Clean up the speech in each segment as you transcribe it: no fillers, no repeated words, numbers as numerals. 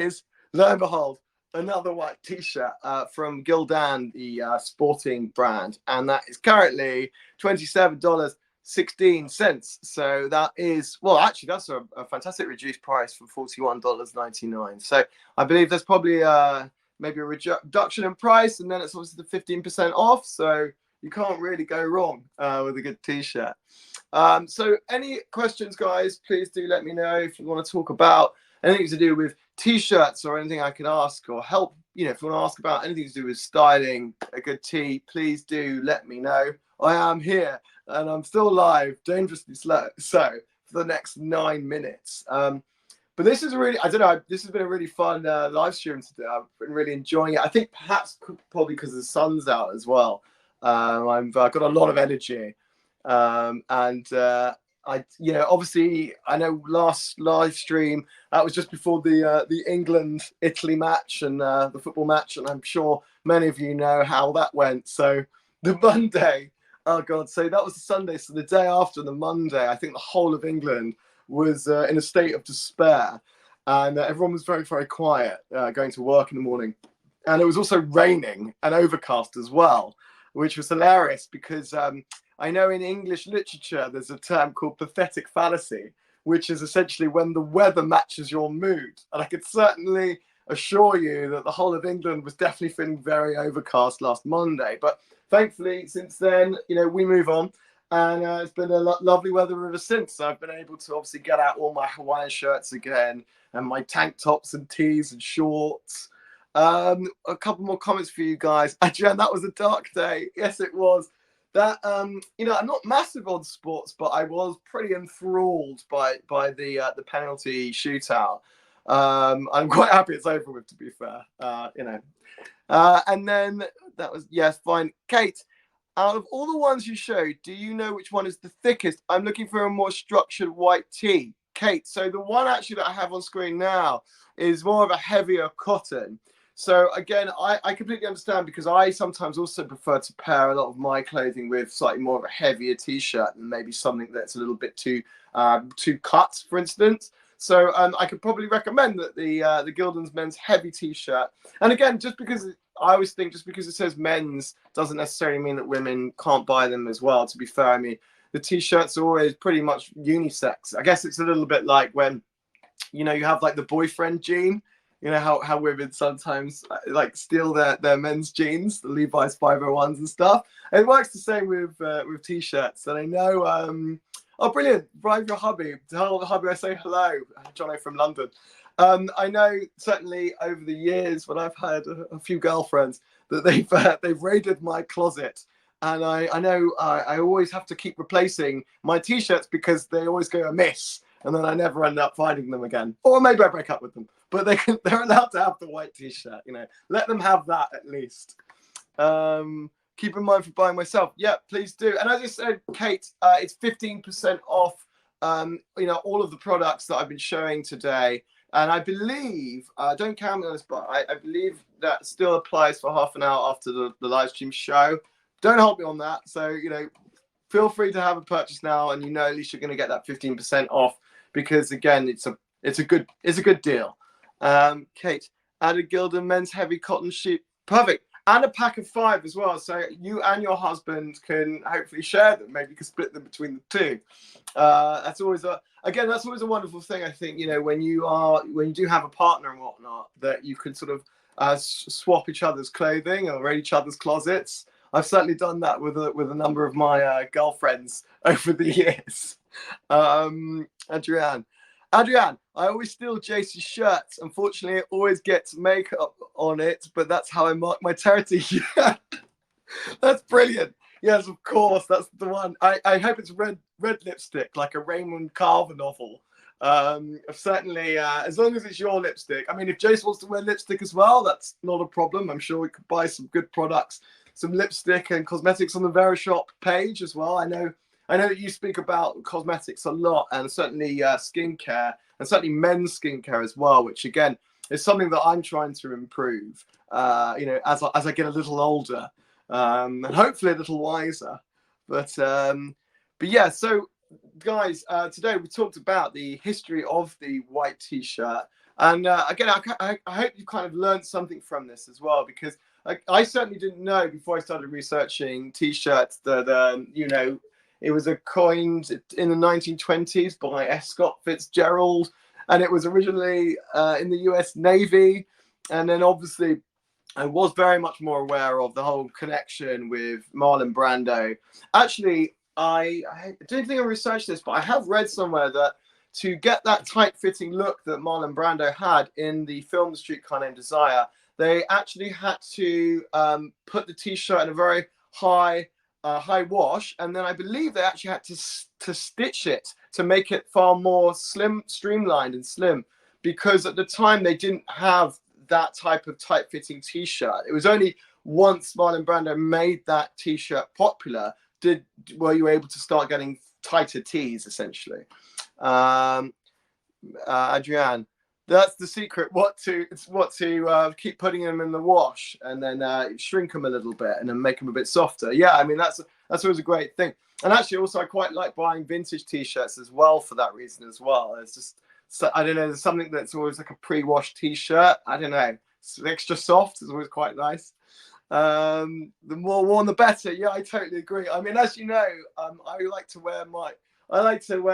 is, lo and behold, another white t-shirt from Gildan, the sporting brand, and that is currently $27.16. So that is, well, actually, that's a fantastic reduced price from $41.99. So I believe there's probably maybe a reduction in price, and then it's obviously the 15% off. So you can't really go wrong with a good t-shirt. So any questions, guys, please do let me know if you want to talk about anything to do with t-shirts or anything I can ask or help. You know, if you want to ask about anything to do with styling a good tee, please do let me know. I am here and I'm still live, dangerously slow, so for the next 9 minutes. But this is really, I don't know, this has been a really fun live stream today. I've been really enjoying it. I think perhaps probably because the sun's out as well. I've got a lot of energy. Obviously, I know last live stream that was just before the England-Italy match and the football match, and I'm sure many of you know how that went. So the Monday, oh god, so that was the Sunday. So the day after the Monday, I think the whole of England was in a state of despair, and everyone was very, very quiet going to work in the morning, and it was also raining and overcast as well, which was hilarious because I know in English literature there's a term called pathetic fallacy, which is essentially when the weather matches your mood. And I could certainly assure you that the whole of England was definitely feeling very overcast last Monday. But thankfully, since then, you know, we move on. And it's been a lovely weather ever since. I've been able to obviously get out all my Hawaiian shirts again and my tank tops and tees and shorts. A couple more comments for you guys. Adrian, that was a dark day. Yes, it was. That you know, I'm not massive on sports, but I was pretty enthralled by the penalty shootout. I'm quite happy it's over with, to be fair. You know, and then that was, yes, fine. Kate, out of all the ones you showed, do you know which one is the thickest? I'm looking for a more structured white tee. Kate, so the one actually that I have on screen now is more of a heavier cotton. So again, I completely understand, because I sometimes also prefer to pair a lot of my clothing with slightly more of a heavier t-shirt and maybe something that's a little bit too cut, for instance. So I could probably recommend that the Gildan's men's heavy t-shirt. And again, just because I always think just because it says men's doesn't necessarily mean that women can't buy them as well. To be fair, I mean, the t-shirts are always pretty much unisex. I guess it's a little bit like when, you know, you have like the boyfriend jean. You know how women sometimes like steal their men's jeans, the Levi's 501s and stuff. And it works the same with t-shirts. And I know, oh brilliant, Brian, your hubby. Tell the hubby I say hello, Jono from London. I know certainly over the years when I've had a few girlfriends that they've raided my closet. And I know I always have to keep replacing my t-shirts because they always go amiss. And then I never end up finding them again. Or maybe I break up with them. But they're allowed to have the white t-shirt, you know. Let them have that at least. Keep in mind for buying myself. Yeah, please do. And as I said, Kate, it's 15% off, you know, all of the products that I've been showing today. And I believe, don't count me on this, but I believe that still applies for half an hour after the live stream show. Don't hold me on that. So, you know, feel free to have a purchase now, and you know at least you're going to get that 15% off, because again, it's a good deal. Kate, add a Gildan men's heavy cotton sheet. Perfect. And a pack of 5 as well. So you and your husband can hopefully share them. Maybe you can split them between the two. That's always a wonderful thing, I think, you know, when you do have a partner and whatnot, that you can sort of swap each other's clothing or raid each other's closets. I've certainly done that with a number of my girlfriends over the years. Adrian, I always steal Jason's shirts. Unfortunately, it always gets makeup on it, but that's how I mark my territory. That's brilliant. Yes, of course, that's the one. I hope it's red lipstick, like a Raymond Carver novel. Certainly, as long as it's your lipstick. I mean, if Jace wants to wear lipstick as well, that's not a problem. I'm sure we could buy some good products, some lipstick and cosmetics on the Verishop page as well. I know that you speak about cosmetics a lot, and certainly skincare, and certainly men's skincare as well, which again is something that I'm trying to improve. You know, as I get a little older, and hopefully a little wiser. But yeah. So guys, today we talked about the history of the white t-shirt. And again, I hope you kind of learned something from this as well, because I certainly didn't know before I started researching T-shirts that, you know, it was coined in the 1920s by S. Scott Fitzgerald, and it was originally in the US Navy. And then obviously I was very much more aware of the whole connection with Marlon Brando. Actually, I don't think I researched this, but I have read somewhere that to get that tight-fitting look that Marlon Brando had in the film The Streetcar Named Desire, they actually had to put the T-shirt in a very high wash, and then I believe they actually had to stitch it to make it far more streamlined and slim, because at the time they didn't have that type of tight-fitting T-shirt. It was only once Marlon Brando made that T-shirt popular were you able to start getting tighter tees, essentially. Adrienne, that's the secret. What to keep putting them in the wash and then shrink them a little bit and then make them a bit softer. Yeah, I mean that's always a great thing. And actually, also I quite like buying vintage T-shirts as well for that reason as well. It's just, so I don't know, there's something that's always like a pre-washed T-shirt. I don't know, it's extra soft. It's always quite nice. The more worn, the better. Yeah, I totally agree. I mean, as you know, I like to wear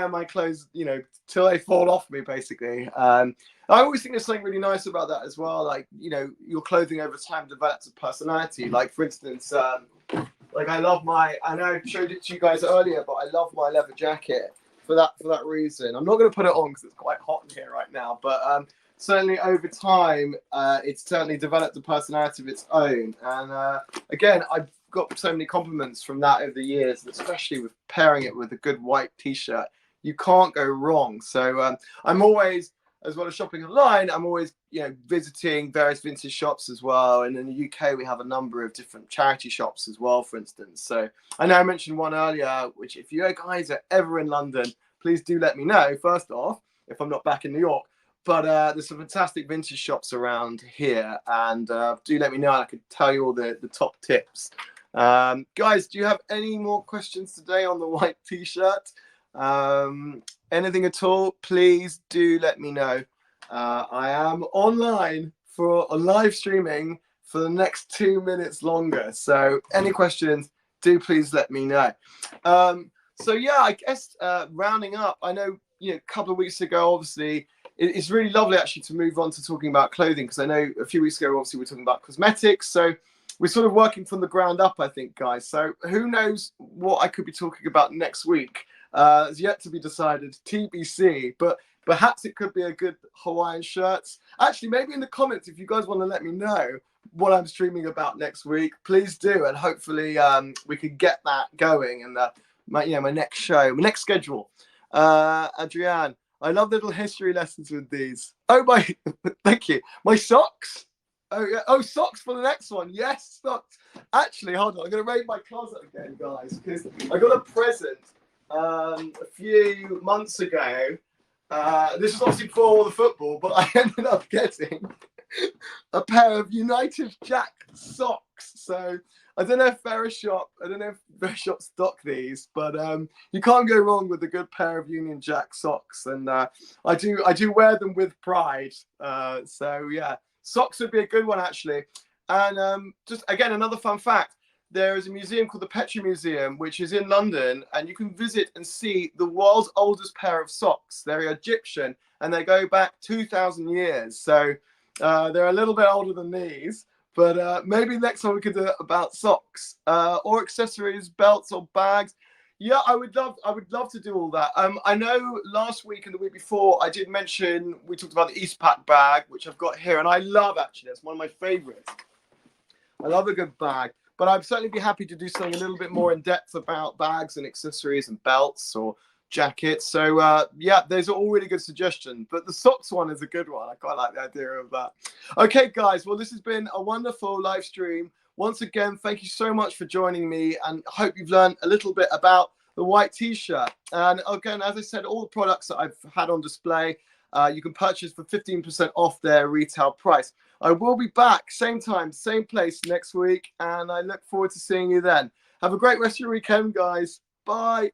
my clothes, you know, till they fall off me, basically. I always think there's something really nice about that as well. Like, you know, your clothing over time develops a personality. Like, for instance, like I know I showed it to you guys earlier, but I love my leather jacket for that reason. I'm not going to put it on because it's quite hot in here right now, but certainly over time, it's certainly developed a personality of its own. And again, I've got so many compliments from that over the years, especially with pairing it with a good white T-shirt. You can't go wrong. So I'm always, as well as shopping online, I'm always, you know, visiting various vintage shops as well. And in the UK, we have a number of different charity shops as well, for instance. So I know I mentioned one earlier, which if you guys are ever in London, please do let me know, first off, if I'm not back in New York. But there's some fantastic vintage shops around here, and do let me know. I could tell you all the top tips. Guys, do you have any more questions today on the white T-shirt? Anything at all? Please do let me know. I am online for a live streaming for the next 2 minutes longer. So any questions, do please let me know. So yeah, I guess rounding up, I know, you know, a couple of weeks ago, obviously, it's really lovely actually to move on to talking about clothing, because I know a few weeks ago, obviously, we were talking about cosmetics. So we're sort of working from the ground up, I think, guys. So who knows what I could be talking about next week? It's yet to be decided, TBC, but perhaps it could be a good Hawaiian shirts. Actually, maybe in the comments, if you guys want to let me know what I'm streaming about next week, please do. And hopefully we can get that going in my next show, my next schedule. Adrienne, I love little history lessons with these. Oh my, thank you. My socks. Oh yeah. Oh, socks for the next one. Yes, socks. Actually, hold on. I'm gonna raid my closet again, guys, because I got a present a few months ago. This was obviously before all the football, but I ended up getting a pair of United Jack socks. So I don't know if Verishop stock these, but you can't go wrong with a good pair of Union Jack socks, and I do wear them with pride. So yeah, socks would be a good one actually. And just again, another fun fact: there is a museum called the Petrie Museum, which is in London, and you can visit and see the world's oldest pair of socks. They're Egyptian, and they go back 2,000 years. So they're a little bit older than these. But maybe next time we could do it about socks or accessories, belts or bags. Yeah, I would love to do all that. I know last week and the week before I did mention, we talked about the Eastpak bag, which I've got here, and I love, actually. It's one of my favorites. I love a good bag, but I'd certainly be happy to do something a little bit more in depth about bags and accessories and belts or jackets. So yeah, those are all really good suggestions, but the socks one is a good one. I quite like the idea of that. Okay, guys, well, this has been a wonderful live stream. Once again, thank you so much for joining me, and I hope you've learned a little bit about the white T-shirt. And again, as I said, all the products that I've had on display, you can purchase for 15% off their retail price. I will be back same time, same place next week, and I look forward to seeing you then. Have a great rest of your weekend, guys. Bye.